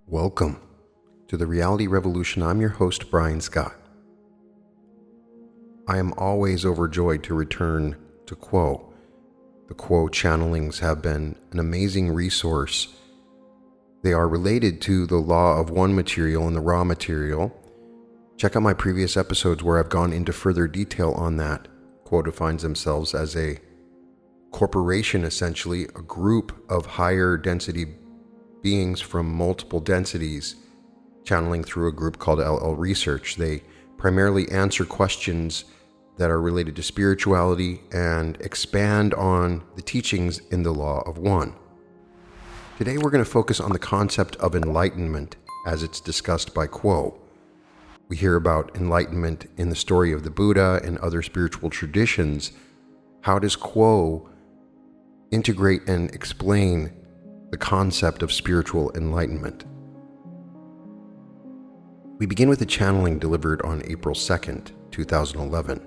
Welcome to the Reality Revolution. I'm your host, Brian Scott. I am always overjoyed to return to Quo. The Quo channelings have been an amazing resource. They are related to the law of one material and the raw material. Check out my previous episodes where I've gone into further detail on that. Quo defines themselves as a corporation, essentially, a group of higher density beings from multiple densities channeling through a group called LL Research. They primarily answer questions that are related to spirituality and expand on the teachings in the law of one. Today we're going to focus on the concept of enlightenment as it's discussed by Quo. We hear about enlightenment in the story of the Buddha and other spiritual traditions. How does Quo integrate and explain the concept of spiritual enlightenment? We begin with a channeling delivered on April 2nd, 2011.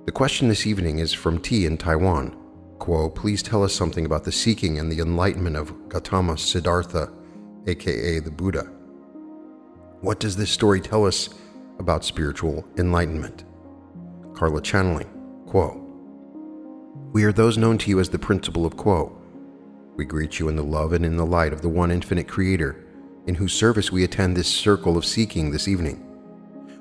The question this evening is from T in Taiwan. Quo, please tell us something about the seeking and the enlightenment of Gautama Siddhartha, aka the Buddha. What does this story tell us about spiritual enlightenment? Carla channeling. Quo, we are those known to you as the principle of Quo. We greet you in the love and in the light of the one infinite Creator, in whose service we attend this circle of seeking this evening.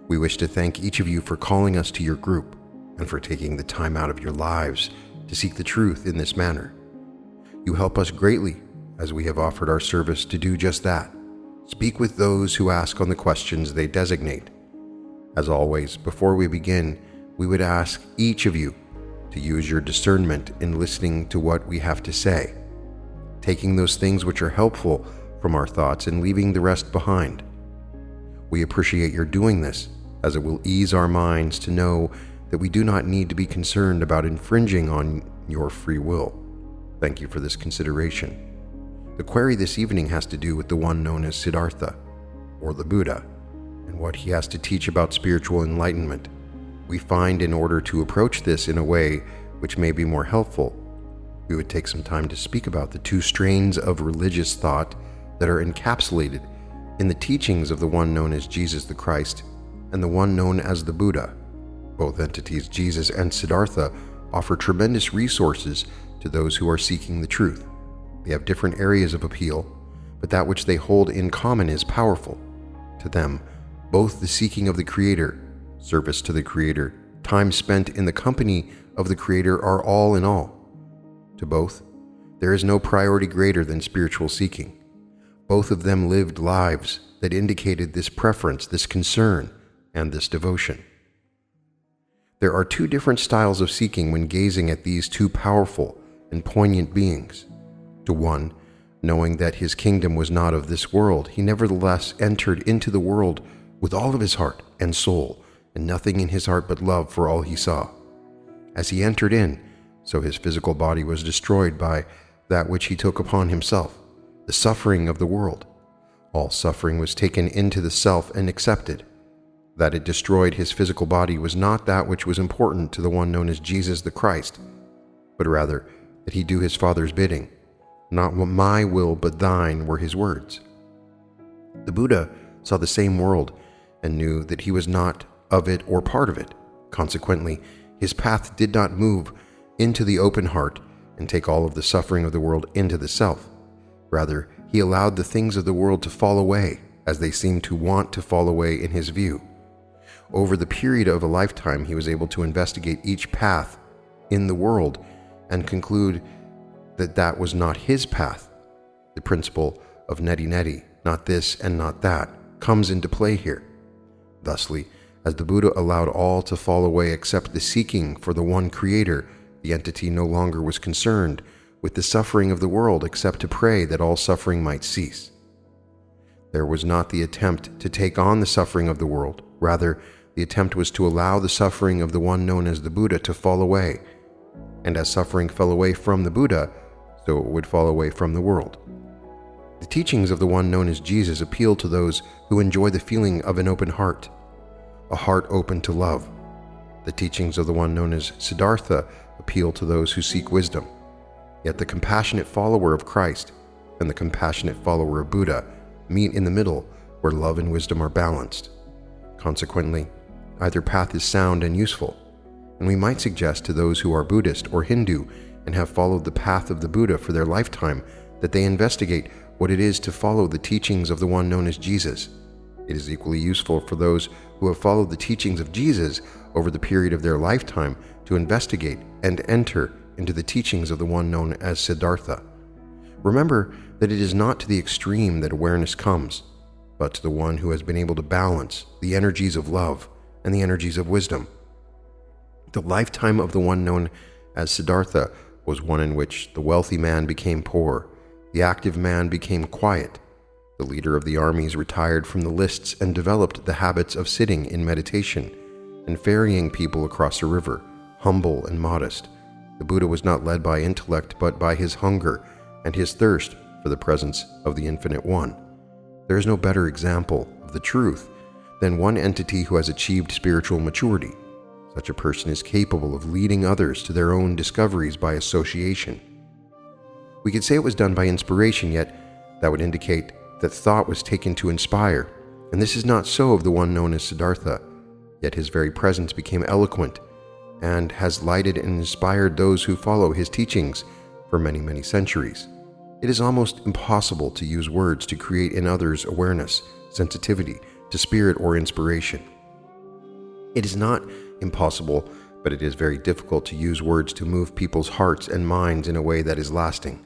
We wish to thank each of you for calling us to your group and for taking the time out of your lives to seek the truth in this manner. You help us greatly as we have offered our service to do just that. Speak with those who ask on the questions they designate. As always, before we begin, we would ask each of you to use your discernment in listening to what we have to say, taking those things which are helpful from our thoughts and leaving the rest behind. We appreciate your doing this, as it will ease our minds to know that we do not need to be concerned about infringing on your free will. Thank you for this consideration. The query this evening has to do with the one known as Siddhartha, or the Buddha, and what he has to teach about spiritual enlightenment. We find in order to approach this in a way which may be more helpful, we would take some time to speak about the two strains of religious thought that are encapsulated in the teachings of the one known as Jesus the Christ and the one known as the Buddha. Both entities, Jesus and Siddhartha, offer tremendous resources to those who are seeking the truth. They have different areas of appeal, but that which they hold in common is powerful. To them, both the seeking of the Creator, service to the Creator, time spent in the company of the Creator are all in all. To both, there is no priority greater than spiritual seeking. Both of them lived lives that indicated this preference, this concern, and this devotion. There are two different styles of seeking when gazing at these two powerful and poignant beings. To one, knowing that his kingdom was not of this world, he nevertheless entered into the world with all of his heart and soul, and nothing in his heart but love for all he saw. As he entered in, so his physical body was destroyed by that which he took upon himself, the suffering of the world. All suffering was taken into the self and accepted. That it destroyed his physical body was not that which was important to the one known as Jesus the Christ, but rather that he do his Father's bidding. Not my will but thine were his words. The Buddha saw the same world and knew that he was not of it or part of it. Consequently, his path did not move into the open heart and take all of the suffering of the world into the self. Rather, he allowed the things of the world to fall away as they seemed to want to fall away in his view. Over the period of a lifetime, he was able to investigate each path in the world and conclude that that was not his path. The principle of neti, not this and not that, comes into play here. Thusly, as the Buddha allowed all to fall away except the seeking for the one Creator, the entity no longer was concerned with the suffering of the world except to pray that all suffering might cease. There was not the attempt to take on the suffering of the world. Rather, the attempt was to allow the suffering of the one known as the Buddha to fall away. And as suffering fell away from the Buddha, so it would fall away from the world. The teachings of the one known as Jesus appeal to those who enjoy the feeling of an open heart, a heart open to love. The teachings of the one known as Siddhartha appeal to those who seek wisdom. Yet the compassionate follower of Christ, and the compassionate follower of Buddha meet in the middle where love and wisdom are balanced. Consequently, either path is sound and useful, and we might suggest to those who are Buddhist or Hindu and have followed the path of the Buddha for their lifetime that they investigate what it is to follow the teachings of the one known as Jesus. It is equally useful for those who have followed the teachings of Jesus over the period of their lifetime to investigate and enter into the teachings of the one known as Siddhartha. Remember that it is not to the extreme that awareness comes, but to the one who has been able to balance the energies of love and the energies of wisdom. The lifetime of the one known as Siddhartha was one in which the wealthy man became poor, the active man became quiet, the leader of the armies retired from the lists and developed the habits of sitting in meditation and ferrying people across a river, humble and modest. The Buddha was not led by intellect but by his hunger and his thirst for the presence of the Infinite One. There is no better example of the truth than one entity who has achieved spiritual maturity. Such a person is capable of leading others to their own discoveries by association. We could say it was done by inspiration, yet that would indicate that thought was taken to inspire, and this is not so of the one known as Siddhartha, yet his very presence became eloquent and has lighted and inspired those who follow his teachings for many, many centuries. It is almost impossible to use words to create in others awareness, sensitivity to spirit or inspiration. It is not impossible, but it is very difficult to use words to move people's hearts and minds in a way that is lasting.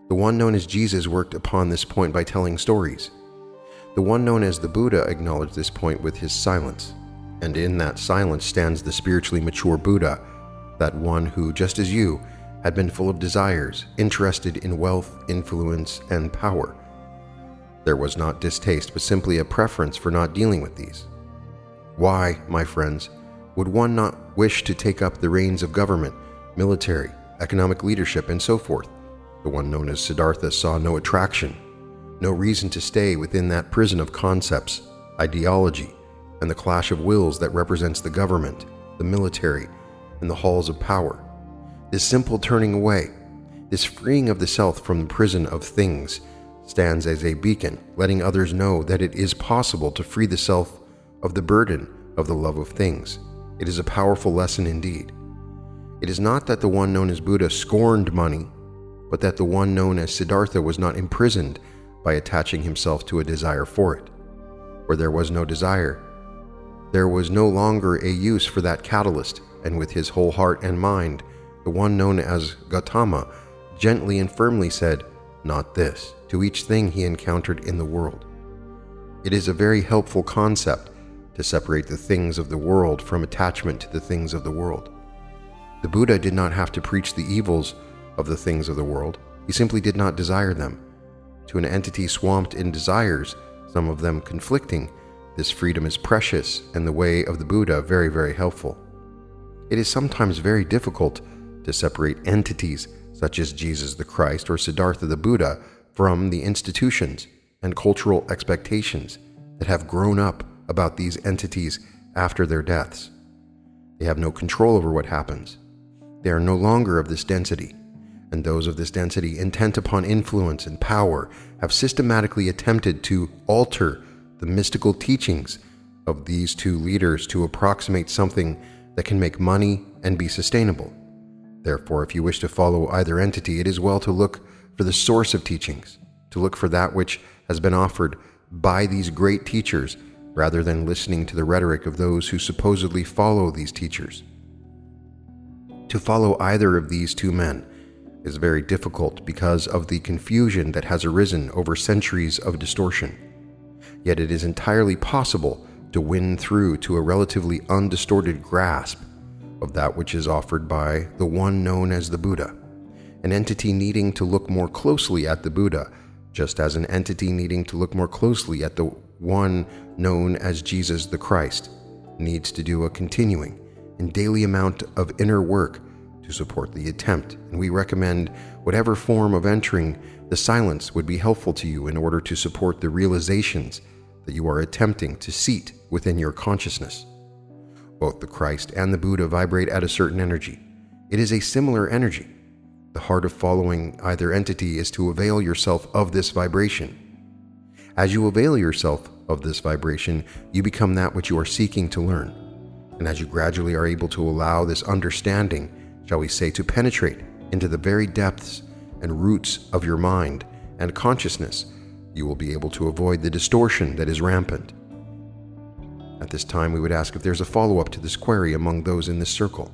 The one known as Jesus worked upon this point by telling stories. The one known as the Buddha acknowledged this point with his silence, and in that silence stands the spiritually mature Buddha, that one who, just as you, had been full of desires, interested in wealth, influence, and power. There was not distaste, but simply a preference for not dealing with these. Why, my friends, would one not wish to take up the reins of government, military, economic leadership, and so forth? The one known as Siddhartha saw no attraction, no reason to stay within that prison of concepts, ideology, and the clash of wills that represents the government, the military, and the halls of power. This simple turning away, this freeing of the self from the prison of things, stands as a beacon, letting others know that it is possible to free the self of the burden of the love of things. It is a powerful lesson indeed. It is not that the one known as Buddha scorned money, but that the one known as Siddhartha was not imprisoned by attaching himself to a desire for it. Where there was no desire, there was no longer a use for that catalyst, and with his whole heart and mind, the one known as Gautama gently and firmly said, "Not this," to each thing he encountered in the world. It is a very helpful concept to separate the things of the world from attachment to the things of the world. The Buddha did not have to preach the evils of the things of the world. He simply did not desire them. To an entity swamped in desires, some of them conflicting, this freedom is precious and the way of the Buddha very, very helpful. It is sometimes very difficult to separate entities such as Jesus the Christ or Siddhartha the Buddha from the institutions and cultural expectations that have grown up about these entities after their deaths. They have no control over what happens. They are no longer of this density, and those of this density intent upon influence and power have systematically attempted to alter the mystical teachings of these two leaders to approximate something that can make money and be sustainable. Therefore, if you wish to follow either entity, it is well to look for the source of teachings, to look for that which has been offered by these great teachers, rather than listening to the rhetoric of those who supposedly follow these teachers. To follow either of these two men is very difficult because of the confusion that has arisen over centuries of distortion. Yet it is entirely possible to win through to a relatively undistorted grasp of that which is offered by the one known as the Buddha, an entity needing to look more closely at the Buddha, just as an entity needing to look more closely at the one known as Jesus the Christ needs to do a continuing and daily amount of inner work to support the attempt, and we recommend whatever form of entering the silence would be helpful to you in order to support the realizations that you are attempting to seat within your consciousness. Both the Christ and the Buddha vibrate at a certain energy. It is a similar energy. The heart of following either entity is to avail yourself of this vibration. As you avail yourself of this vibration, you become that which you are seeking to learn. And as you gradually are able to allow this understanding, shall we say, to penetrate into the very depths and roots of your mind and consciousness, you will be able to avoid the distortion that is rampant. At this time, we would ask if there's a follow-up to this query among those in this circle.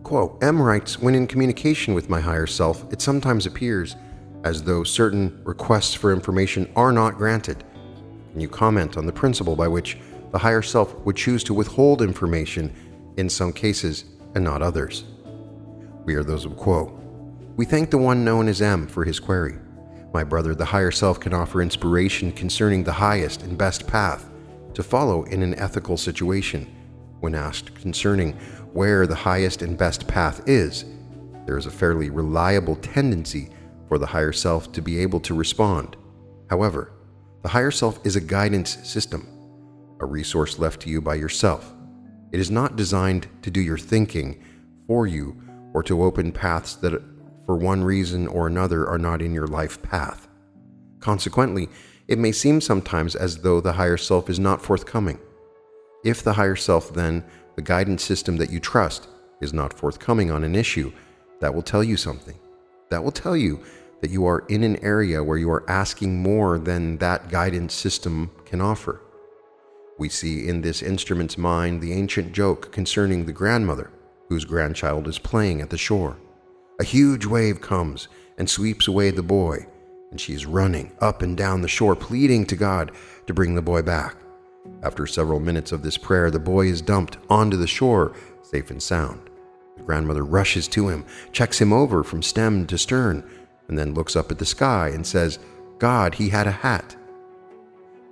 Quote, M writes, when in communication with my higher self, it sometimes appears as though certain requests for information are not granted. Can you comment on the principle by which the higher self would choose to withhold information in some cases and not others? We are those of quo. We thank the one known as M for his query. My brother, the higher self can offer inspiration concerning the highest and best path to follow in an ethical situation. When asked concerning where the highest and best path is, there is a fairly reliable tendency for the higher self to be able to respond. However, the higher self is a guidance system, a resource left to you by yourself. It is not designed to do your thinking for you or to open paths that for one reason or another are not in your life path. Consequently, it may seem sometimes as though the higher self is not forthcoming. If the higher self, then, the guidance system that you trust, is not forthcoming on an issue, that will tell you something. That will tell you that you are in an area where you are asking more than that guidance system can offer. We see in this instrument's mind the ancient joke concerning the grandmother whose grandchild is playing at the shore. A huge wave comes and sweeps away the boy, and she is running up and down the shore, pleading to God to bring the boy back. After several minutes of this prayer, the boy is dumped onto the shore, safe and sound. The grandmother rushes to him, checks him over from stem to stern, and then looks up at the sky and says, God, he had a hat.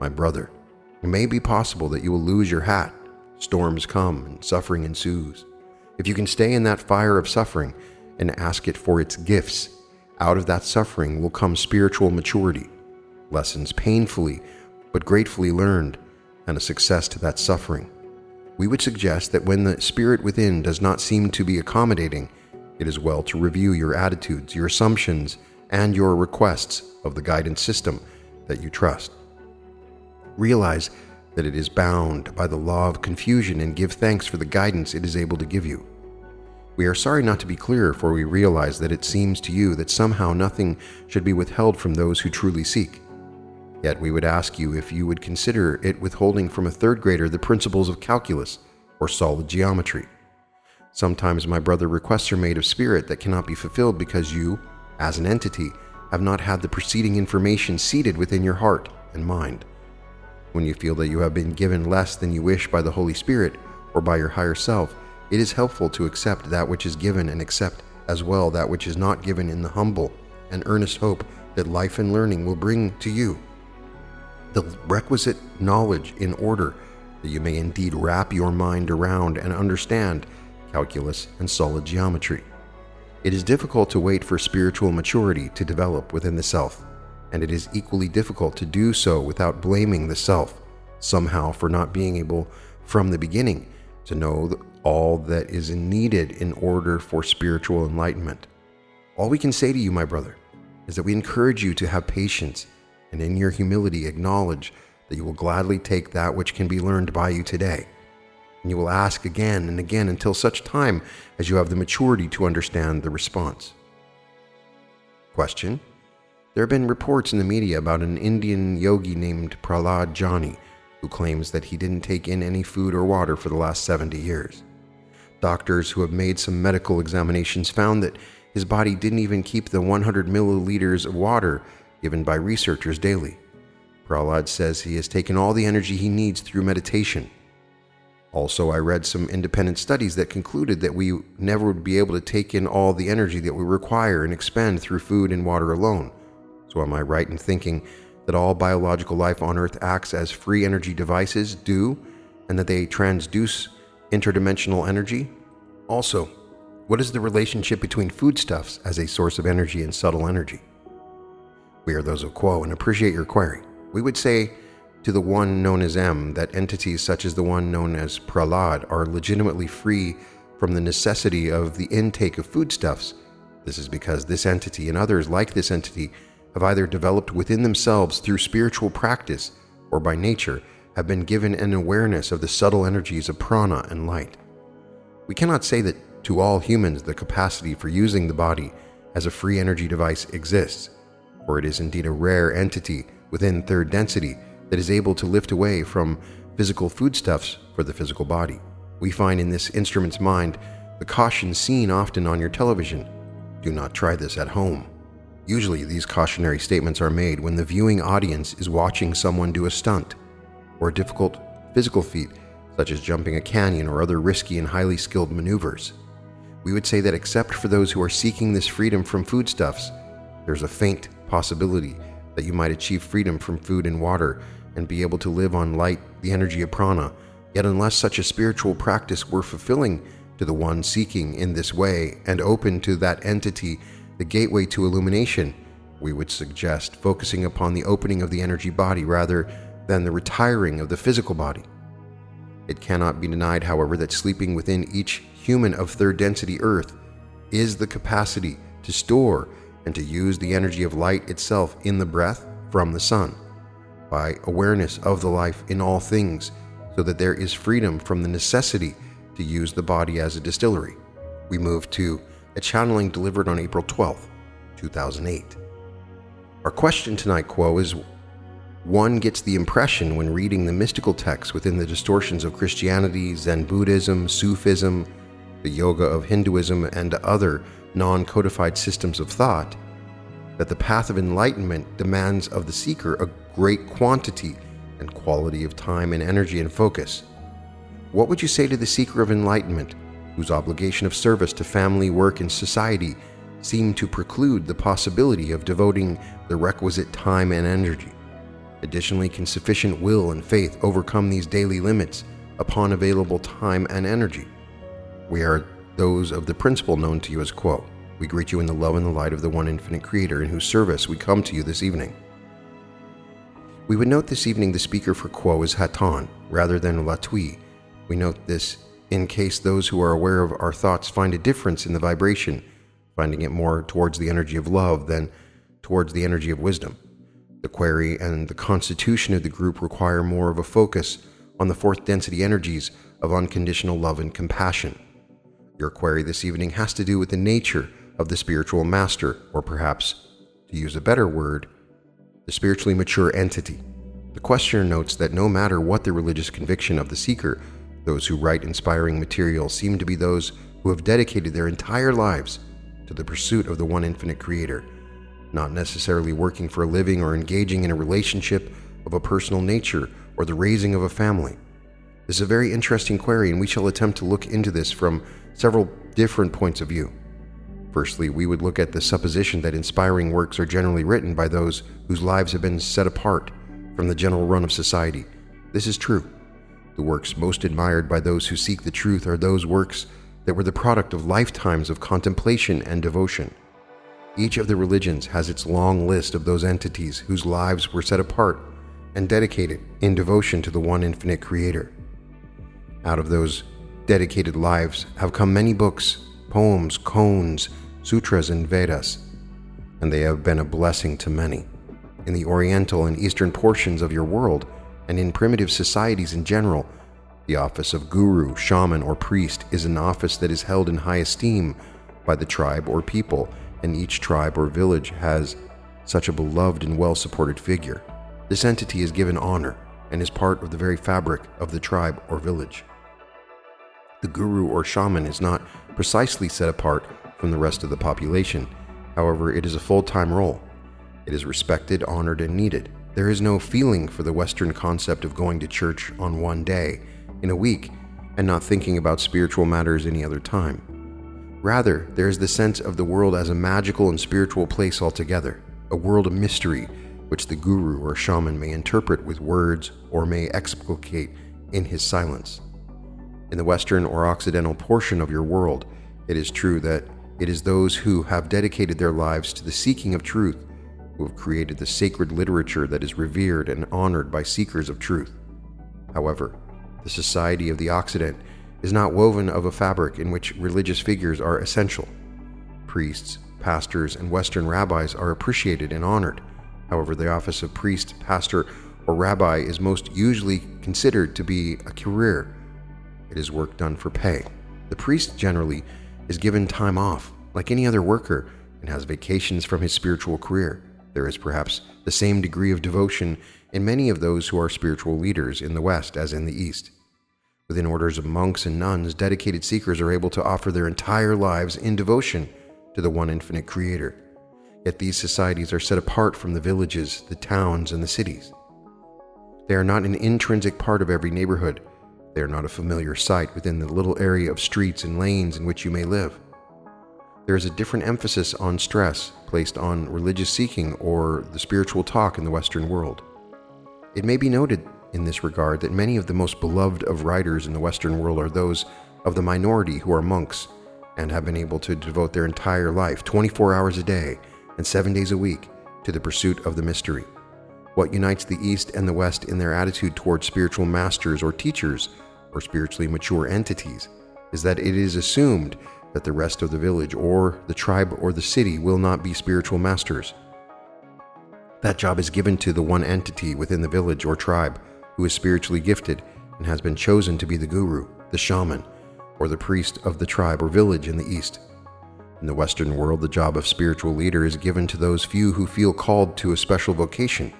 My brother, it may be possible that you will lose your hat. Storms come and suffering ensues. If you can stay in that fire of suffering and ask it for its gifts, out of that suffering will come spiritual maturity, lessons painfully but gratefully learned, and a success to that suffering. We would suggest that when the spirit within does not seem to be accommodating, it is well to review your attitudes, your assumptions, and your requests of the guidance system that you trust. Realize that it is bound by the law of confusion and give thanks for the guidance it is able to give you. We are sorry not to be clear, for we realize that it seems to you that somehow nothing should be withheld from those who truly seek. Yet we would ask you if you would consider it withholding from a third grader the principles of calculus or solid geometry. Sometimes, my brother, requests are made of spirit that cannot be fulfilled because you, as an entity, have not had the preceding information seated within your heart and mind. When you feel that you have been given less than you wish by the Holy Spirit or by your higher self, it is helpful to accept that which is given and accept as well that which is not given in the humble and earnest hope that life and learning will bring to you the requisite knowledge in order that you may indeed wrap your mind around and understand calculus and solid geometry. It is difficult to wait for spiritual maturity to develop within the self, and it is equally difficult to do so without blaming the self somehow for not being able from the beginning to know all that is needed in order for spiritual enlightenment. All we can say to you, my brother, is that we encourage you to have patience and in your humility acknowledge that you will gladly take that which can be learned by you today. And you will ask again and again until such time as you have the maturity to understand the response. Question: there have been reports in the media about an Indian yogi named Prahlad Jani who claims that he didn't take in any food or water for the last 70 years. Doctors who have made some medical examinations found that his body didn't even keep the 100 milliliters of water given by researchers daily. Prahlad says he has taken all the energy he needs through meditation. Also, I read some independent studies that concluded that we never would be able to take in all the energy that we require and expend through food and water alone. So am I right in thinking that all biological life on Earth acts as free energy devices do, and that they transduce interdimensional energy? Also, what is the relationship between foodstuffs as a source of energy and subtle energy? We are those of Quo and appreciate your query. We would say to the one known as M that entities such as the one known as Prahlad are legitimately free from the necessity of the intake of foodstuffs This is because this entity and others like this entity have either developed within themselves through spiritual practice or by nature have been given an awareness of the subtle energies of prana and light. We cannot say that to all humans the capacity for using the body as a free energy device exists, for it is indeed a rare entity within third density that is able to lift away from physical foodstuffs for the physical body. We find in this instrument's mind the caution seen often on your television: do not try this at home. Usually these cautionary statements are made when the viewing audience is watching someone do a stunt or a difficult physical feat, such as jumping a canyon or other risky and highly skilled maneuvers. We would say that except for those who are seeking this freedom from foodstuffs, there's a faint possibility that you might achieve freedom from food and water and be able to live on light, the energy of prana. Yet unless such a spiritual practice were fulfilling to the one seeking in this way and open to that entity the gateway to illumination, we would suggest focusing upon the opening of the energy body rather than the retiring of the physical body. It cannot be denied, however, that sleeping within each human of third density Earth is the capacity to store and to use the energy of light itself in the breath from the sun, by awareness of the life in all things, so that there is freedom from the necessity to use the body as a distillery. We move to a channeling delivered on April 12th, 2008. Our question tonight, Quo, is: one gets the impression when reading the mystical texts within the distortions of Christianity, Zen Buddhism, Sufism, the yoga of Hinduism, and other non-codified systems of thought, that the path of enlightenment demands of the seeker a great quantity and quality of time and energy and focus. What would you say to the seeker of enlightenment, whose obligation of service to family, work, and society seem to preclude the possibility of devoting the requisite time and energy? Additionally, can sufficient will and faith overcome these daily limits upon available time and energy? We are those of the principle known to you as Quo. We greet you in the love and the light of the one infinite Creator, in whose service we come to you this evening. We would note this evening the speaker for Quo is Hatan rather than Latui. We note this in case those who are aware of our thoughts find a difference in the vibration, finding it more towards the energy of love than towards the energy of wisdom. The query and the constitution of the group require more of a focus on the fourth density energies of unconditional love and compassion. Your query this evening has to do with the nature of the spiritual master, or perhaps, to use a better word, the spiritually mature entity. The questioner notes that no matter what the religious conviction of the seeker, those who write inspiring material seem to be those who have dedicated their entire lives to the pursuit of the one infinite Creator, not necessarily working for a living or engaging in a relationship of a personal nature or the raising of a family. This is a very interesting query, and we shall attempt to look into this from several different points of view. Firstly, we would look at the supposition that inspiring works are generally written by those whose lives have been set apart from the general run of society. This is true. The works most admired by those who seek the truth are those works that were the product of lifetimes of contemplation and devotion. Each of the religions has its long list of those entities whose lives were set apart and dedicated in devotion to the one infinite Creator. Out of those dedicated lives have come many books, poems, koans, sutras, and Vedas, and they have been a blessing to many. In the Oriental and Eastern portions of your world, and in primitive societies in general, the office of guru, shaman, or priest is an office that is held in high esteem by the tribe or people, and each tribe or village has such a beloved and well-supported figure. This entity is given honor and is part of the very fabric of the tribe or village. The guru or shaman is not precisely set apart from the rest of the population. However, it is a full-time role. It is respected, honored, and needed. There is no feeling for the Western concept of going to church on one day in a week and not thinking about spiritual matters any other time. Rather, there is the sense of the world as a magical and spiritual place altogether, a world of mystery which the guru or shaman may interpret with words or may explicate in his silence. In the Western or Occidental portion of your world, it is true that it is those who have dedicated their lives to the seeking of truth who have created the sacred literature that is revered and honored by seekers of truth. However, the society of the Occident is not woven of a fabric in which religious figures are essential. Priests, pastors, and Western rabbis are appreciated and honored. However, the office of priest, pastor, or rabbi is most usually considered to be a career. It is work done for pay. The priest generally is given time off, like any other worker, and has vacations from his spiritual career. There is perhaps the same degree of devotion in many of those who are spiritual leaders in the West as in the East. Within orders of monks and nuns, dedicated seekers are able to offer their entire lives in devotion to the one infinite Creator. Yet these societies are set apart from the villages, the towns, and the cities. They are not an intrinsic part of every neighborhood. They are not a familiar sight within the little area of streets and lanes in which you may live. There is a different emphasis on stress placed on religious seeking or the spiritual talk in the Western world. It may be noted in this regard that many of the most beloved of writers in the Western world are those of the minority who are monks and have been able to devote their entire life, 24 hours a day and 7 days a week, to the pursuit of the mystery. What unites the East and the West in their attitude towards spiritual masters or teachers or spiritually mature entities is that it is assumed that the rest of the village or the tribe or the city will not be spiritual masters. That job is given to the one entity within the village or tribe who is spiritually gifted and has been chosen to be the guru, the shaman, or the priest of the tribe or village in the East. In the Western world, the job of spiritual leader is given to those few who feel called to a special vocation.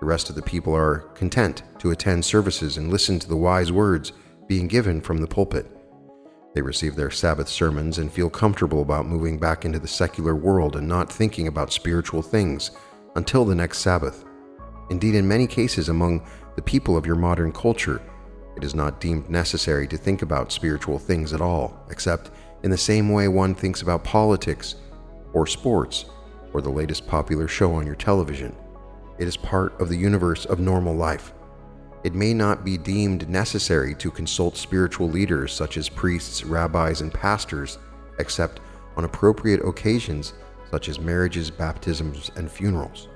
The rest of the people are content to attend services and listen to the wise words being given from the pulpit. They receive their Sabbath sermons and feel comfortable about moving back into the secular world and not thinking about spiritual things until the next Sabbath. Indeed, in many cases among the people of your modern culture, it is not deemed necessary to think about spiritual things at all, except in the same way one thinks about politics or sports or the latest popular show on your television. It is part of the universe of normal life. It may not be deemed necessary to consult spiritual leaders such as priests, rabbis, and pastors, except on appropriate occasions such as marriages, baptisms, and funerals.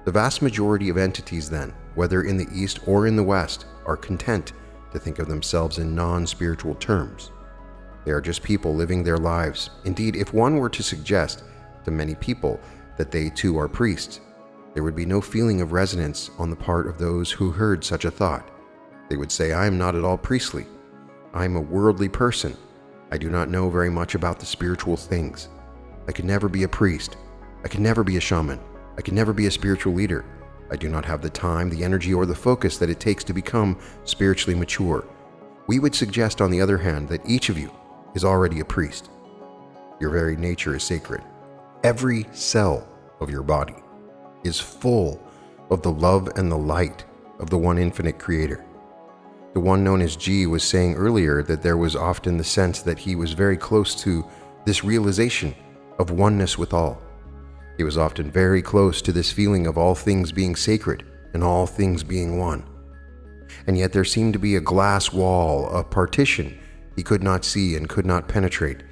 The vast majority of entities then, whether in the East or in the West, are content to think of themselves in non-spiritual terms. They are just people living their lives. Indeed, if one were to suggest to many people that they too are priests, there would be no feeling of resonance on the part of those who heard such a thought. They would say, I am not at all priestly. I am a worldly person. I do not know very much about the spiritual things. I could never be a priest. I could never be a shaman. I could never be a spiritual leader. I do not have the time, the energy, or the focus that it takes to become spiritually mature. We would suggest, on the other hand, that each of you is already a priest. Your very nature is sacred. Every cell of your body is full of the love and the light of the one infinite Creator. The one known as G was saying earlier that there was often the sense that he was very close to this realization of oneness with all. He was often very close to this feeling of all things being sacred and all things being one. And yet there seemed to be a glass wall, a partition he could not see and could not penetrate,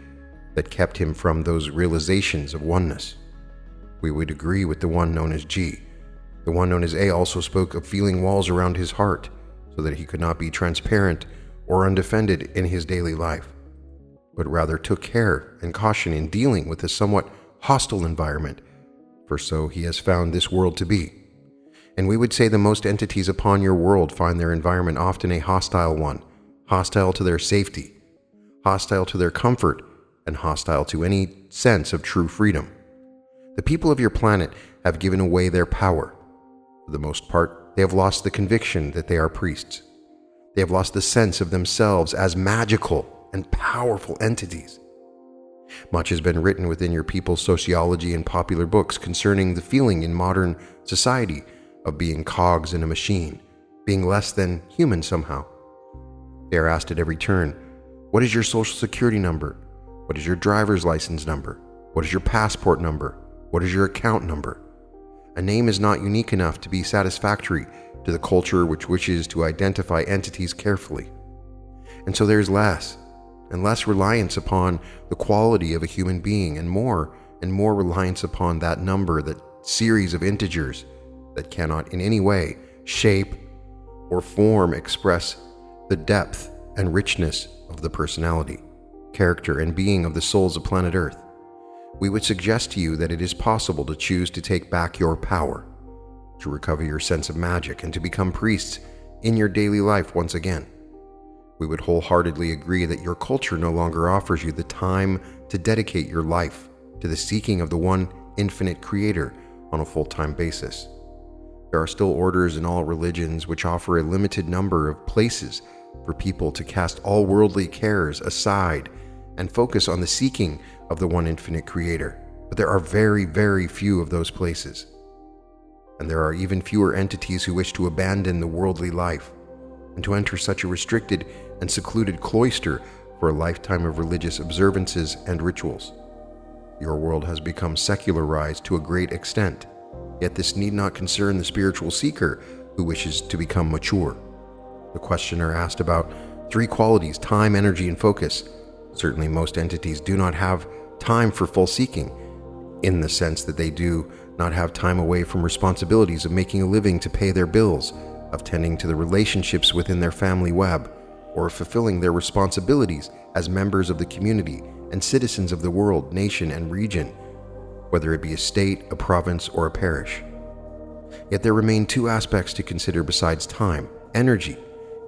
that kept him from those realizations of oneness. We would agree with the one known as G. The one known as A also spoke of feeling walls around his heart so that he could not be transparent or undefended in his daily life, but rather took care and caution in dealing with a somewhat hostile environment, for so he has found this world to be. And we would say the most entities upon your world find their environment often a hostile one, hostile to their safety, hostile to their comfort, and hostile to any sense of true freedom. The people of your planet have given away their power. For the most part, they have lost the conviction that they are priests. They have lost the sense of themselves as magical and powerful entities. Much has been written within your people's sociology and popular books concerning the feeling in modern society of being cogs in a machine, being less than human somehow. They are asked at every turn, what is your social security number? What is your driver's license number? What is your passport number? What is your account number? A name is not unique enough to be satisfactory to the culture which wishes to identify entities carefully. And so there is less and less reliance upon the quality of a human being, and more reliance upon that number, that series of integers that cannot in any way, shape, or form express the depth and richness of the personality, character, and being of the souls of planet Earth. we would suggest to you that it is possible to choose to take back your power, to recover your sense of magic, and to become priests in your daily life once again. We would wholeheartedly agree that your culture no longer offers you the time to dedicate your life to the seeking of the one infinite creator on a full-time basis. There are still orders in all religions which offer a limited number of places for people to cast all worldly cares aside and focus on the seeking of the one infinite creator. But there are very, very few of those places. And there are even fewer entities who wish to abandon the worldly life and to enter such a restricted and secluded cloister for a lifetime of religious observances and rituals. Your world has become secularized to a great extent, yet this need not concern the spiritual seeker who wishes to become mature. The questioner asked about 3 qualities: time, energy, and focus. Certainly most entities do not have time for full seeking, in the sense that they do not have time away from responsibilities of making a living to pay their bills, of tending to the relationships within their family web, or of fulfilling their responsibilities as members of the community and citizens of the world, nation, and region, whether it be a state, a province, or a parish. Yet there remain 2 aspects to consider besides time. Energy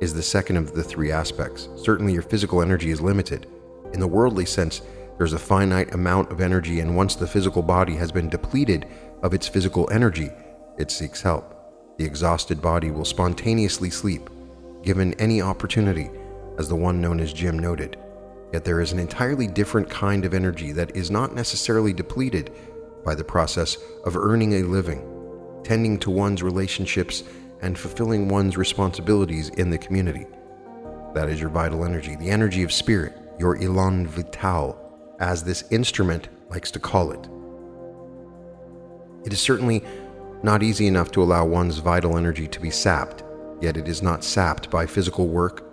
is the second of the 3 aspects. Certainly your physical energy is limited. In the worldly sense, there's a finite amount of energy, and once the physical body has been depleted of its physical energy, it seeks help. The exhausted body will spontaneously sleep, given any opportunity, as the one known as Jim noted. Yet there is an entirely different kind of energy that is not necessarily depleted by the process of earning a living, tending to one's relationships, and fulfilling one's responsibilities in the community. That is your vital energy, the energy of spirit, your élan vital, as this instrument likes to call it. It is certainly not easy enough to allow one's vital energy to be sapped, yet it is not sapped by physical work,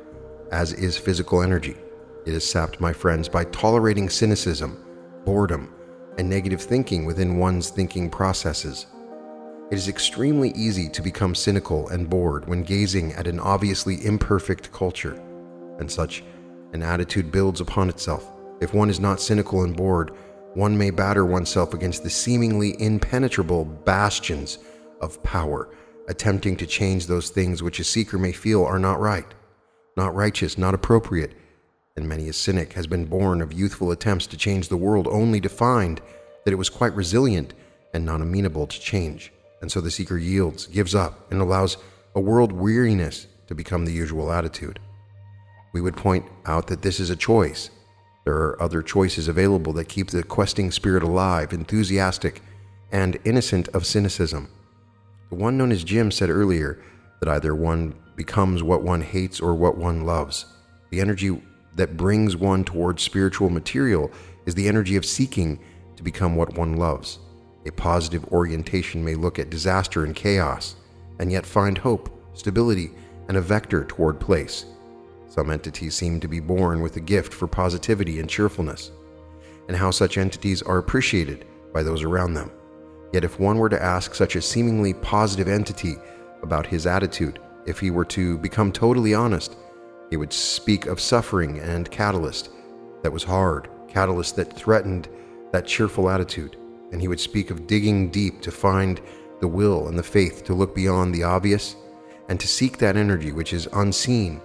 as is physical energy. It is sapped, my friends, by tolerating cynicism, boredom, and negative thinking within one's thinking processes. It is extremely easy to become cynical and bored when gazing at an obviously imperfect culture, and such an attitude builds upon itself. If one is not cynical and bored, one may batter oneself against the seemingly impenetrable bastions of power, attempting to change those things which a seeker may feel are not right, not righteous, not appropriate. And many a cynic has been born of youthful attempts to change the world, only to find that it was quite resilient and not amenable to change. And so the seeker yields, gives up, and allows a world weariness to become the usual attitude. We would point out that this is a choice. There are other choices available that keep the questing spirit alive, enthusiastic, and innocent of cynicism. The one known as Jim said earlier that either one becomes what one hates or what one loves. The energy that brings one towards spiritual material is the energy of seeking to become what one loves. A positive orientation may look at disaster and chaos, and yet find hope, stability, and a vector toward place. Some entities seem to be born with a gift for positivity and cheerfulness, and how such entities are appreciated by those around them. Yet if one were to ask such a seemingly positive entity about his attitude, if he were to become totally honest, he would speak of suffering and catalyst that was hard, catalyst that threatened that cheerful attitude, and he would speak of digging deep to find the will and the faith to look beyond the obvious and to seek that energy which is unseen,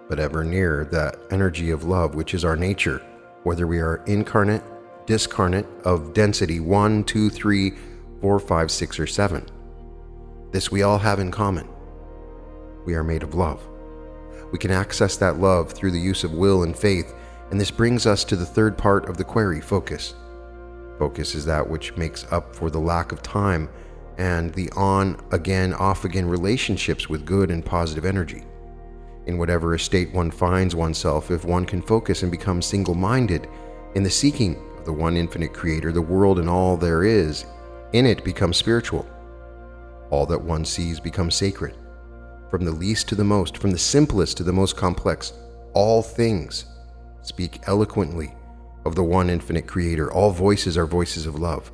but ever near, that energy of love which is our nature, whether we are incarnate, discarnate, of density 1, 2, 3, 4, 5, 6, or 7. This we all have in common. We are made of love. We can access that love through the use of will and faith, and this brings us to the third part of the query, focus. Focus is that which makes up for the lack of time and the on-again, off-again relationships with good and positive energy. In whatever estate one finds oneself, if one can focus and become single-minded in the seeking of the one infinite creator, the world and all there is in it becomes spiritual. All that one sees becomes sacred. From the least to the most, from the simplest to the most complex, all things speak eloquently of the one infinite creator. All voices are voices of love.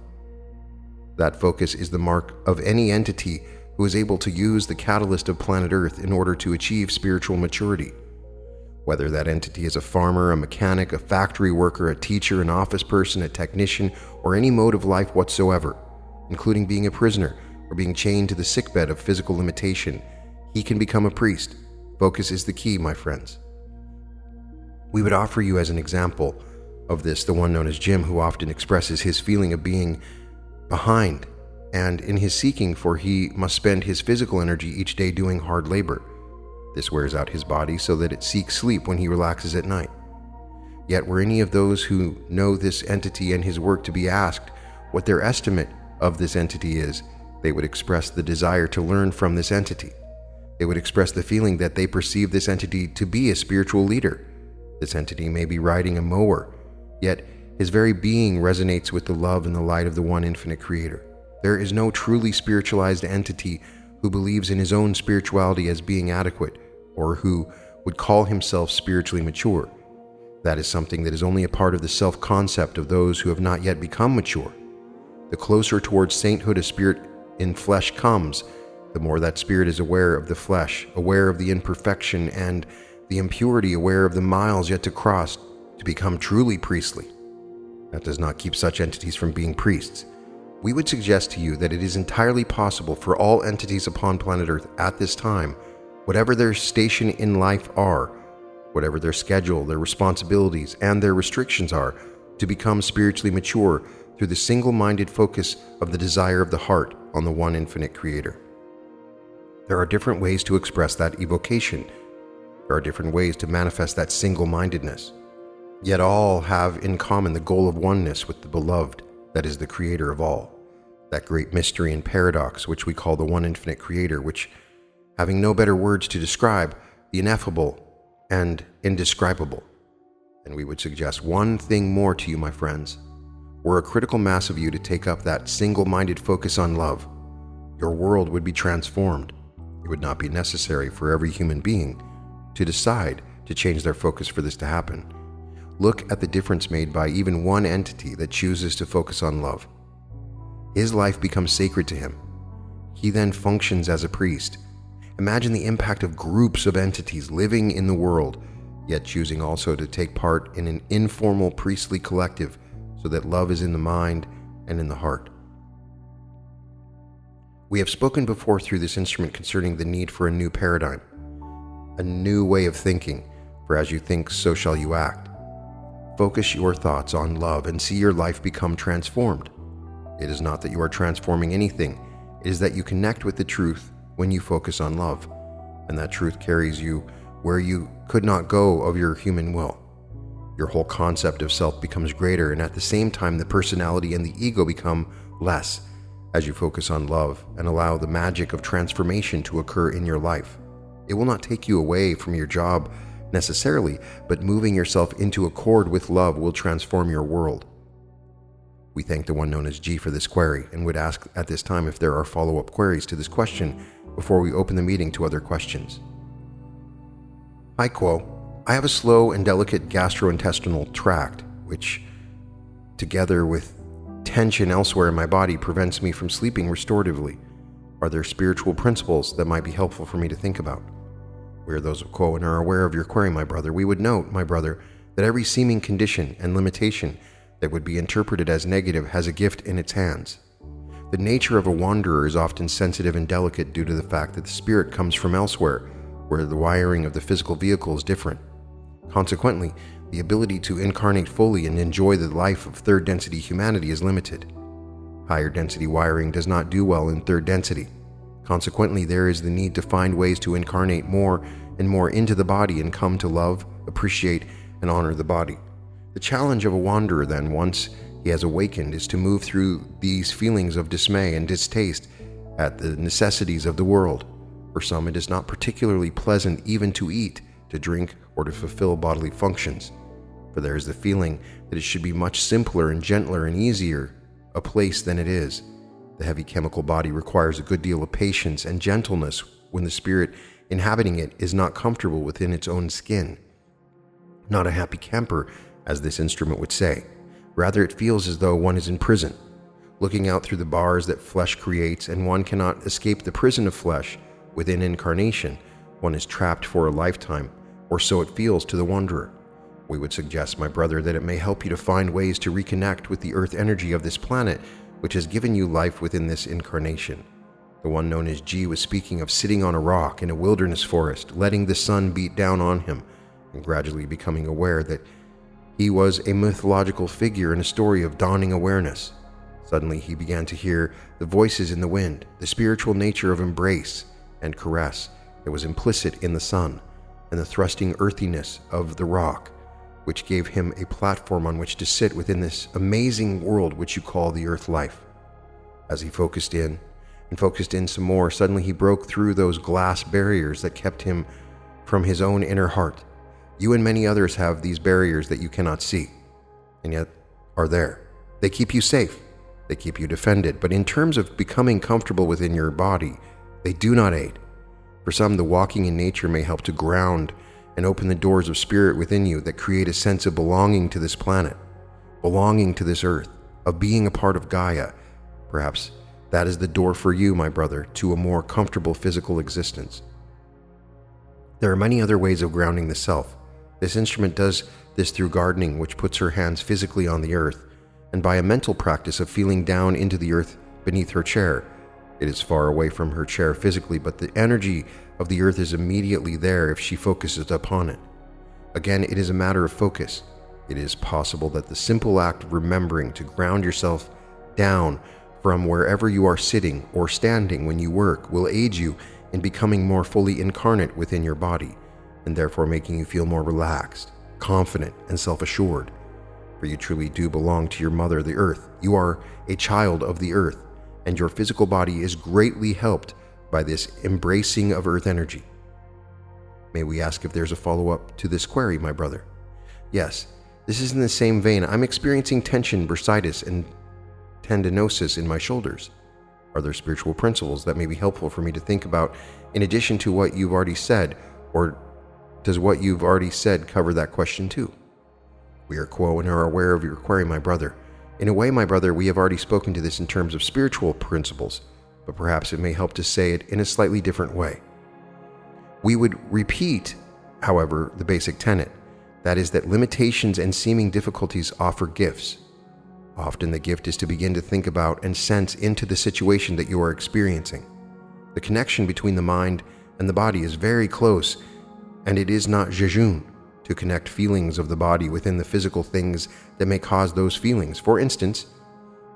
That focus is the mark of any entity who is able to use the catalyst of planet Earth in order to achieve spiritual maturity. Whether that entity is a farmer, a mechanic, a factory worker, a teacher, an office person, a technician, or any mode of life whatsoever, including being a prisoner or being chained to the sickbed of physical limitation, he can become a priest. Focus is the key, my friends. We would offer you as an example of this the one known as Jim, who often expresses his feeling of being behind, and in his seeking for he must spend his physical energy each day doing hard labor. This wears out his body so that it seeks sleep when he relaxes at night. Yet were any of those who know this entity and his work to be asked what their estimate of this entity is, they would express the desire to learn from this entity. They would express the feeling that they perceive this entity to be a spiritual leader. This entity may be riding a mower, yet his very being resonates with the love and the light of the one infinite creator. There is no truly spiritualized entity who believes in his own spirituality as being adequate, or who would call himself spiritually mature. That is something that is only a part of the self-concept of those who have not yet become mature. The closer towards sainthood a spirit in flesh comes, the more that spirit is aware of the flesh, aware of the imperfection and the impurity, aware of the miles yet to cross to become truly priestly. That does not keep such entities from being priests. We would suggest to you that it is entirely possible for all entities upon planet Earth at this time, whatever their station in life are, whatever their schedule, their responsibilities, and their restrictions are, to become spiritually mature through the single-minded focus of the desire of the heart on the one infinite creator. There are different ways to express that evocation. There are different ways to manifest that single-mindedness. Yet all have in common the goal of oneness with the beloved, that is the creator of all. That great mystery and paradox which we call the one infinite creator, which, having no better words to describe, the ineffable and indescribable. And we would suggest one thing more to you, my friends. Were a critical mass of you to take up that single-minded focus on love, your world would be transformed. It would not be necessary for every human being to decide to change their focus for this to happen. Look at the difference made by even one entity that chooses to focus on love. His life becomes sacred to him. He then functions as a priest. Imagine the impact of groups of entities living in the world, yet choosing also to take part in an informal priestly collective so that love is in the mind and in the heart. We have spoken before through this instrument concerning the need for a new paradigm, a new way of thinking, for as you think, so shall you act. Focus your thoughts on love and see your life become transformed. It is not that you are transforming anything, it is that you connect with the truth when you focus on love, and that truth carries you where you could not go of your human will. Your whole concept of self becomes greater, and at the same time the personality and the ego become less as you focus on love and allow the magic of transformation to occur in your life. It will not take you away from your job necessarily, but moving yourself into accord with love will transform your world. We thank the one known as G for this query and would ask at this time if there are follow-up queries to this question before we open the meeting to other questions. Hi Quo, I have a slow and delicate gastrointestinal tract, which, together with tension elsewhere in my body, prevents me from sleeping restoratively. Are there spiritual principles that might be helpful for me to think about? We are those of Quo and are aware of your query, my brother. We would note, my brother, that every seeming condition and limitation that would be interpreted as negative has a gift in its hands. The nature of a wanderer is often sensitive and delicate due to the fact that the spirit comes from elsewhere, where the wiring of the physical vehicle is different. Consequently, the ability to incarnate fully and enjoy the life of third density humanity is limited. Higher density wiring does not do well in third density. Consequently, there is the need to find ways to incarnate more and more into the body and come to love, appreciate, and honor the body. The challenge of a wanderer then, once he has awakened, is to move through these feelings of dismay and distaste at the necessities of the world. For some, it is not particularly pleasant even to eat, to drink, or to fulfill bodily functions. For there is the feeling that it should be much simpler and gentler and easier a place than it is. The heavy chemical body requires a good deal of patience and gentleness when the spirit inhabiting it is not comfortable within its own skin. Not a happy camper, as this instrument would say. Rather, it feels as though one is in prison, looking out through the bars that flesh creates, and one cannot escape the prison of flesh. Within incarnation, one is trapped for a lifetime, or so it feels to the wanderer. We would suggest, my brother, that it may help you to find ways to reconnect with the earth energy of this planet, which has given you life within this incarnation. The one known as G was speaking of sitting on a rock in a wilderness forest, letting the sun beat down on him, and gradually becoming aware that he was a mythological figure in a story of dawning awareness. Suddenly he began to hear the voices in the wind, the spiritual nature of embrace and caress that was implicit in the sun, and the thrusting earthiness of the rock, which gave him a platform on which to sit within this amazing world which you call the earth life. As he focused in and focused in some more, suddenly he broke through those glass barriers that kept him from his own inner heart. You and many others have these barriers that you cannot see, and yet are there. They keep you safe. They keep you defended. But in terms of becoming comfortable within your body, they do not aid. For some, the walking in nature may help to ground and open the doors of spirit within you that create a sense of belonging to this planet, belonging to this earth, of being a part of Gaia. Perhaps that is the door for you, my brother, to a more comfortable physical existence. There are many other ways of grounding the self. This instrument does this through gardening, which puts her hands physically on the earth, and by a mental practice of feeling down into the earth beneath her chair. It is far away from her chair physically, but the energy of the earth is immediately there if she focuses upon it. Again, it is a matter of focus. It is possible that the simple act of remembering to ground yourself down from wherever you are sitting or standing when you work will aid you in becoming more fully incarnate within your body, and therefore making you feel more relaxed, confident, and self-assured. For you truly do belong to your mother, the earth. You are a child of the earth, and your physical body is greatly helped by this embracing of earth energy. May we ask if there's a follow-up to this query, my brother? Yes, this is in the same vein. I'm experiencing tension, bursitis, and tendinosis in my shoulders. Are there spiritual principles that may be helpful for me to think about in addition to what you've already said, or does what you've already said cover that question too? We are quo and are aware of your query, my brother. In a way, my brother, we have already spoken to this in terms of spiritual principles, but perhaps it may help to say it in a slightly different way. We would repeat, however, the basic tenet, that is that limitations and seeming difficulties offer gifts. Often the gift is to begin to think about and sense into the situation that you are experiencing. The connection between the mind and the body is very close, and it is not jejune to connect feelings of the body within the physical things that may cause those feelings. For instance,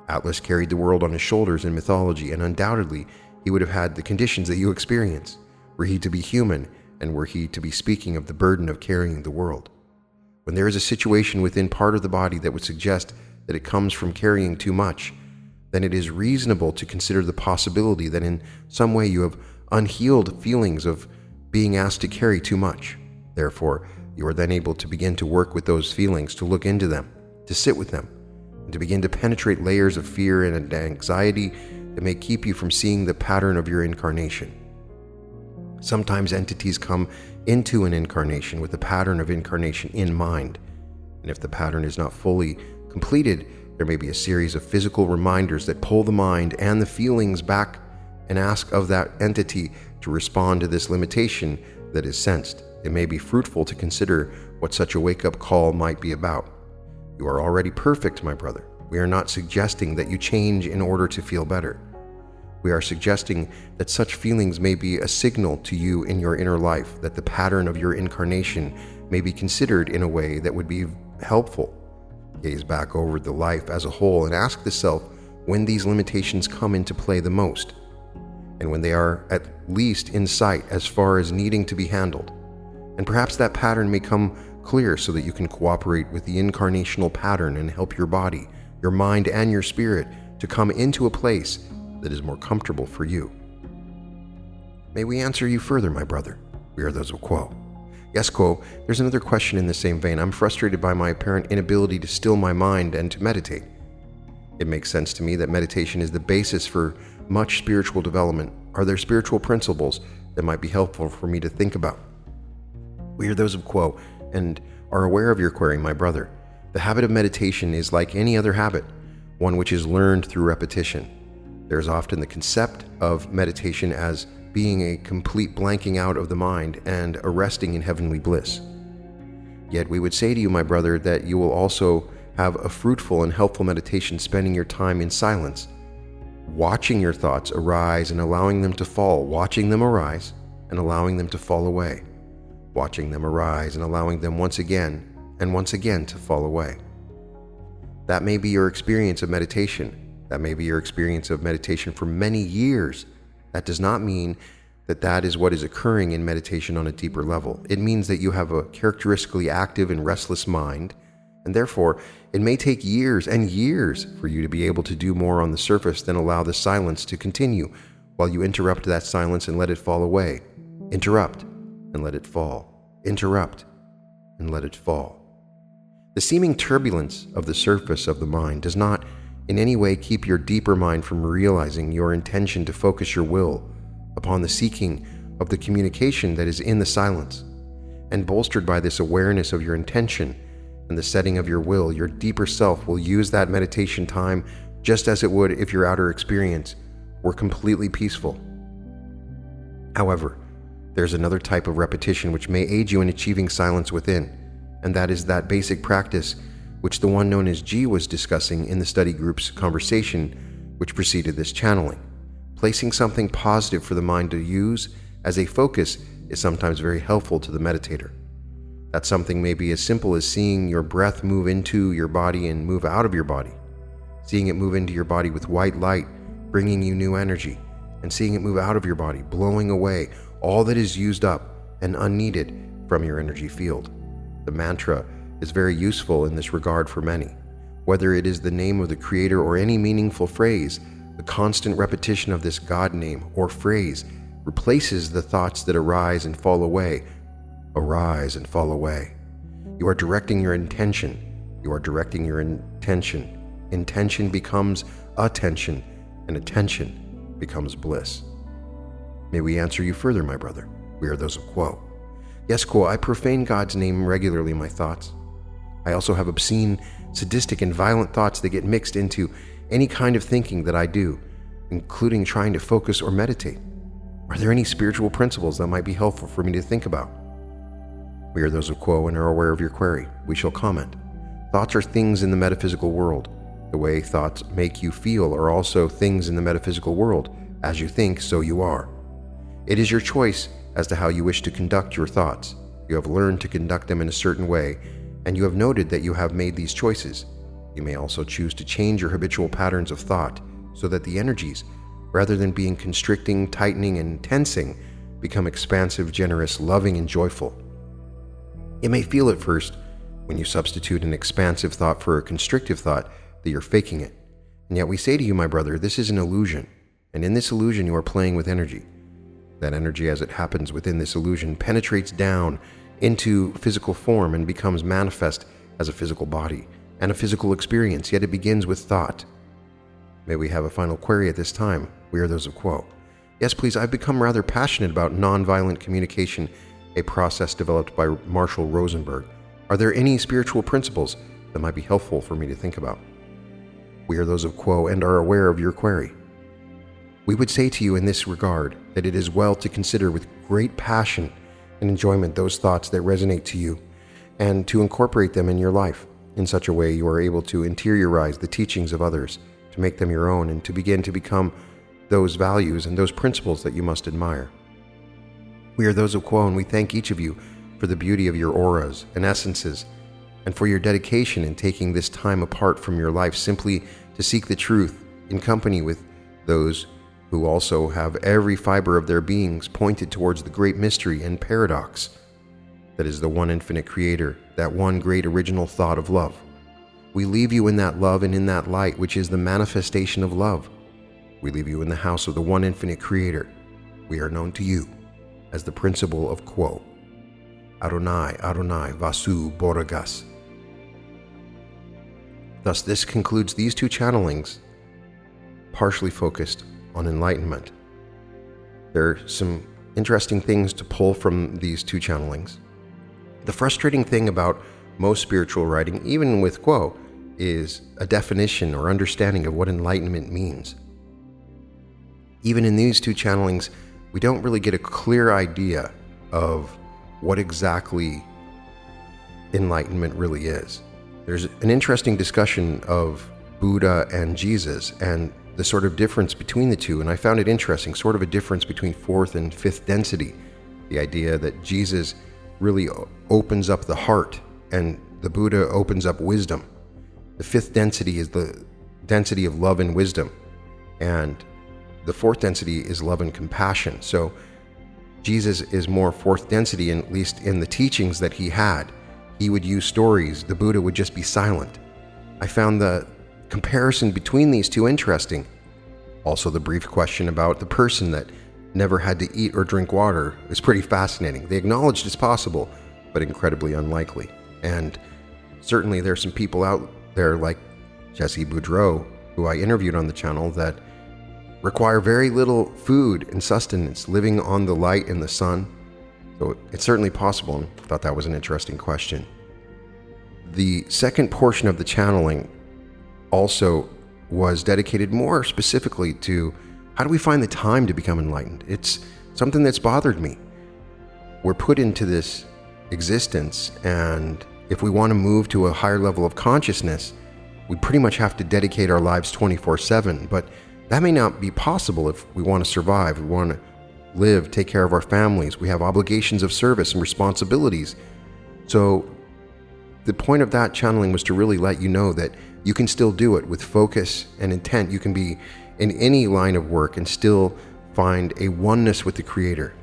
Atlas carried the world on his shoulders in mythology, and undoubtedly he would have had the conditions that you experience, were he to be human and were he to be speaking of the burden of carrying the world. When there is a situation within part of the body that would suggest that it comes from carrying too much, then it is reasonable to consider the possibility that in some way you have unhealed feelings of being asked to carry too much. Therefore, you are then able to begin to work with those feelings, to look into them, to sit with them, and to begin to penetrate layers of fear and anxiety that may keep you from seeing the pattern of your incarnation. Sometimes entities come into an incarnation with the pattern of incarnation in mind, and if the pattern is not fully completed, there may be a series of physical reminders that pull the mind and the feelings back and ask of that entity to respond to this limitation that is sensed. It may be fruitful to consider what such a wake-up call might be about. You are already perfect, my brother. We are not suggesting that you change in order to feel better. We are suggesting that such feelings may be a signal to you in your inner life that the pattern of your incarnation may be considered in a way that would be helpful. Gaze back over the life as a whole and ask the self when these limitations come into play the most, and when they are at least in sight as far as needing to be handled. And perhaps that pattern may come clear so that you can cooperate with the incarnational pattern and help your body, your mind, and your spirit to come into a place that is more comfortable for you. May we answer you further, my brother? We are those of Quo. Yes, Quo, there's another question in the same vein. I'm frustrated by my apparent inability to still my mind and to meditate. It makes sense to me that meditation is the basis for much spiritual development. Are there spiritual principles that might be helpful for me to think about? We are those of Quo and are aware of your query, my brother. The habit of meditation is like any other habit, one which is learned through repetition. There is often the concept of meditation as being a complete blanking out of the mind and a resting in heavenly bliss. Yet we would say to you, my brother, that you will also have a fruitful and helpful meditation spending your time in silence, watching your thoughts arise and allowing them to fall, watching them arise and allowing them to fall away, watching them arise and allowing them once again to fall away. That may be your experience of meditation. That may be your experience of meditation for many years. That does not mean that that is what is occurring in meditation on a deeper level. It means that you have a characteristically active and restless mind, and therefore it may take years and years for you to be able to do more on the surface than allow the silence to continue while you interrupt that silence and let it fall away. Interrupt and let it fall. Interrupt and let it fall. The seeming turbulence of the surface of the mind does not in any way keep your deeper mind from realizing your intention to focus your will upon the seeking of the communication that is in the silence. And bolstered by this awareness of your intention and the setting of your will, your deeper self will use that meditation time just as it would if your outer experience were completely peaceful. However, there's another type of repetition which may aid you in achieving silence within, and that is that basic practice which the one known as G was discussing in the study group's conversation which preceded this channeling. Placing something positive for the mind to use as a focus is sometimes very helpful to the meditator. That something may be as simple as seeing your breath move into your body and move out of your body, seeing it move into your body with white light, bringing you new energy, and seeing it move out of your body, blowing away all that is used up and unneeded from your energy field. The mantra is very useful in this regard for many. Whether it is the name of the Creator or any meaningful phrase, the constant repetition of this God name or phrase replaces the thoughts that arise and fall away. Arise and fall away. You are directing your intention. You are directing your intention. Intention becomes attention, and attention becomes bliss. May we answer you further, my brother. We are those of Quo. Yes, Quo, I profane God's name regularly in my thoughts. I also have obscene, sadistic, and violent thoughts that get mixed into any kind of thinking that I do, including trying to focus or meditate. Are there any spiritual principles that might be helpful for me to think about? We are those of Quo and are aware of your query. We shall comment. Thoughts are things in the metaphysical world. The way thoughts make you feel are also things in the metaphysical world. As you think, so you are. It is your choice as to how you wish to conduct your thoughts. You have learned to conduct them in a certain way, and you have noted that you have made these choices. You may also choose to change your habitual patterns of thought so that the energies, rather than being constricting, tightening, and tensing, become expansive, generous, loving, and joyful. It may feel at first, when you substitute an expansive thought for a constrictive thought, that you're faking it. And yet we say to you, my brother, this is an illusion, and in this illusion you are playing with energy. That energy, as it happens within this illusion, penetrates down into physical form and becomes manifest as a physical body and a physical experience, yet it begins with thought. May we have a final query at this time? We are those of Quo. Yes, please, I've become rather passionate about nonviolent communication, a process developed by Marshall Rosenberg. Are there any spiritual principles that might be helpful for me to think about? We are those of Quo and are aware of your query. We would say to you in this regard that it is well to consider with great passion and enjoyment those thoughts that resonate to you, and to incorporate them in your life. In such a way you are able to interiorize the teachings of others, to make them your own, and to begin to become those values and those principles that you must admire. We are those of Quo, and we thank each of you for the beauty of your auras and essences, and for your dedication in taking this time apart from your life simply to seek the truth in company with those who also have every fiber of their beings pointed towards the great mystery and paradox that is the one infinite Creator, that one great original thought of love. We leave you in that love and in that light, which is the manifestation of love. We leave you in the house of the one infinite Creator. We are known to you as the principle of Quo. Adonai, Adonai, Vasu, Boragas. Thus, this concludes these two channelings, partially focused on enlightenment. There are some interesting things to pull from these two channelings. The frustrating thing about most spiritual writing, even with Quo, is a definition or understanding of what enlightenment means. Even in these two channelings, we don't really get a clear idea of what exactly enlightenment really is. There's an interesting discussion of Buddha and Jesus and the sort of difference between the two, and I found it interesting, sort of a difference between fourth and fifth density. The idea that Jesus really opens up the heart and the Buddha opens up wisdom. The fifth density is the density of love and wisdom, and the fourth density is love and compassion. So Jesus is more fourth density, and at least in the teachings that he had. He would use stories. The Buddha would just be silent. I found the comparison between these two interesting. Also, the brief question about the person that never had to eat or drink water is pretty fascinating. They acknowledged it's possible, but incredibly unlikely. And certainly there's some people out there like Jesse Boudreau, who I interviewed on the channel, that require very little food and sustenance, living on the light and the sun. So it's certainly possible, and I thought that was an interesting question. The second portion of the channeling also was dedicated more specifically to how do we find the time to become enlightened? It's something that's bothered me. We're put into this existence, and if we want to move to a higher level of consciousness, we pretty much have to dedicate our lives 24/7, but that may not be possible if we want to survive, we want to live, take care of our families. We have obligations of service and responsibilities. So the point of that channeling was to really let you know that you can still do it with focus and intent. You can be in any line of work and still find a oneness with the Creator.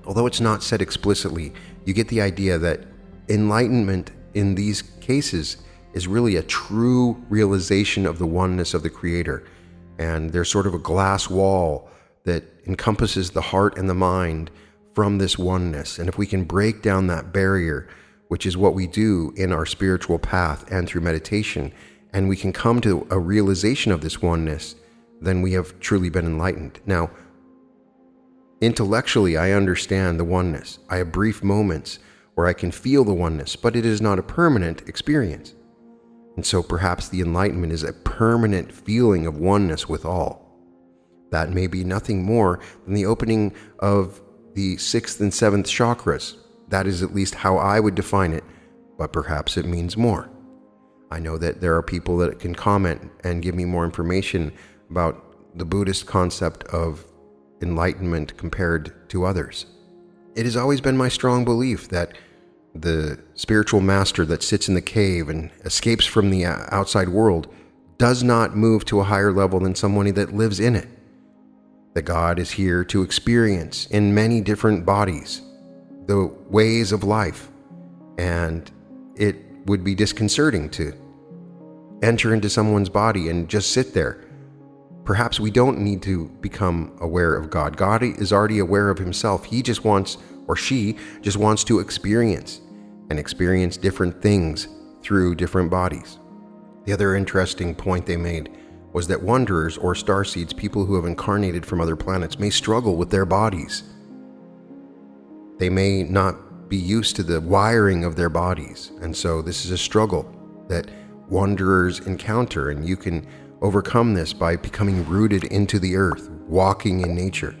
Although it's not said explicitly, you get the idea that enlightenment in these cases is really a true realization of the oneness of the Creator. And there's sort of a glass wall that encompasses the heart and the mind from this oneness. And if we can break down that barrier, which is what we do in our spiritual path and through meditation, and we can come to a realization of this oneness, then we have truly been enlightened. Now, intellectually, I understand the oneness. I have brief moments where I can feel the oneness, but it is not a permanent experience. And so perhaps the enlightenment is a permanent feeling of oneness with all. That may be nothing more than the opening of the 6th and 7th chakras. That is at least how I would define it, but perhaps it means more. I know that there are people that can comment and give me more information about the Buddhist concept of enlightenment compared to others. It has always been my strong belief that the spiritual master that sits in the cave and escapes from the outside world does not move to a higher level than someone that lives in it. That God is here to experience in many different bodies the ways of life, and it would be disconcerting to enter into someone's body and just sit there. Perhaps we don't need to become aware of God. God is already aware of himself. He just wants, or she just wants to experience different things through different bodies. The other interesting point they made was that wanderers or starseeds, people who have incarnated from other planets, may struggle with their bodies. They may not be used to the wiring of their bodies, and so this is a struggle that wanderers encounter, and you can overcome this by becoming rooted into the earth, walking in nature.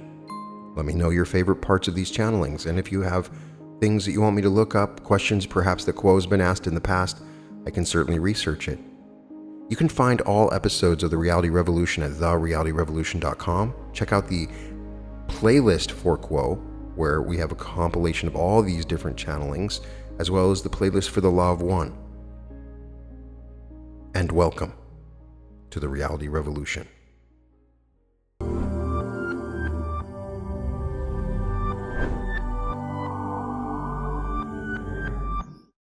Let me know your favorite parts of these channelings, and if you have things that you want me to look up, questions perhaps that Quo's been asked in the past, I can certainly research it. You can find all episodes of The Reality Revolution at therealityrevolution.com. Check out the playlist for Quo, where we have a compilation of all these different channelings, as well as the playlist for the Law of One. And welcome to The Reality Revolution.